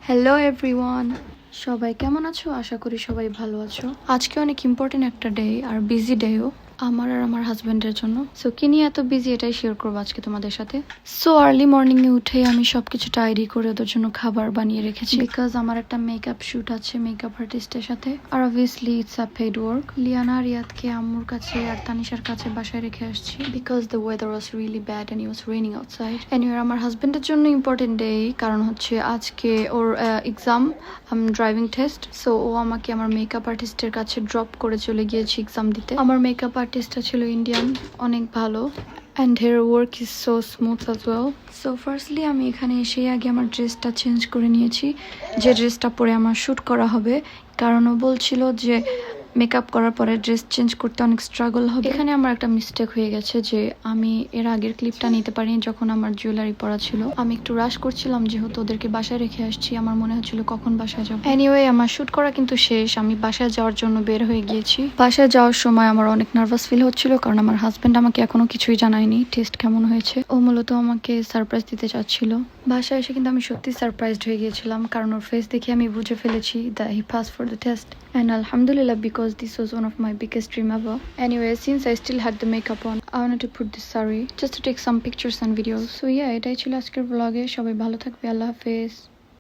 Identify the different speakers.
Speaker 1: Hello everyone, সবাই কেমন আছো? আশা করি সবাই ভালো আছো। আজকে অনেক ইম্পর্টেন্ট একটা ডে আর বিজি ডেও আমার আর আমার হাজবেন্ডের জন্য। সো কি নিয়ে এত বিজি এটাই শেয়ার করবো আজকে তোমাদের সাথে। সো আর্লি মর্নিং এ উঠে আমি সবকিছু টাইডি করে ওদের জন্য খাবার বানিয়ে রেখেছি, বিকজ আমার একটা মেকআপ শুট আছে মেকআপ আর্টিস্টের সাথে। আর obviously it's a paid work. Liana রিয়াদকে আম্মুর কাছে আর তানিশার কাছে বাসায় রেখে আসছি, because the weather was really bad and it was raining outside. Anyway আমার হাজবেন্ডের জন্য ইম্পর্টেন্ট ডে, কারণ হচ্ছে আজকে ওর এক্সাম, ড্রাইভিং টেস্ট। সো ও আমাকে আমার মেকআপ আর্টিস্টের কাছে ড্রপ করে চলে গিয়েছে এক্সাম দিতে। আমার মেকআপ আর্টিস্টটা ছিল ইন্ডিয়ান, অনেক ভালো, and here work is so smooth as well. So firstly আমি এখানে এসেই আগে আমার ড্রেসটা চেঞ্জ করে নিয়েছি, যে ড্রেসটা পরে আমার শ্যুট করা হবে, কারণ ও বলছিল যে মেকআপ করার পরে ড্রেস চেঞ্জ করতে অনেক স্ট্রাগল হবে। এখানে আমার একটা মিস্টেক হয়ে গেছে যে আমি এর আগের ক্লিপটা নিতে পারিনি যখন আমার জুয়েলারি পরা ছিল। আমি একটু রাশ করছিলাম, যেহেতু ওদেরকে বাসায় রেখে আসছি, আমার মনে হচ্ছিল কখন বাসায় যাবো। এনিওয়ে আমার শ্যুট করা কিন্তু শেষ, আমি বাসায় যাওয়ার জন্য বের হয়ে গিয়েছি। বাসায় যাওয়ার সময় আমার অনেক নার্ভাস ফিল হচ্ছিল, কারণ আমার হাজবেন্ড আমাকে এখনো কিছুই জানায়নি টেস্ট কেমন হয়েছে। ও মূলত আমাকে সারপ্রাইজ দিতে চাচ্ছিল। বাসায় এসে কিন্তু আমি সত্যি সারপ্রাইজড হয়ে গিয়েছিলাম, কারণ ওর ফেস দেখে আমি বুঝে ফেলেছি that he pass for the test, and alhamdulillah, because this was one of my biggest dream ever. Anyway, since I still had the makeup on, I wanted to put this sari just to take some pictures and videos. So yeah, এটাই ছিল আজকের ব্লগে। সবাই ভালো থাকবে, আল্লাহ হাফেজ।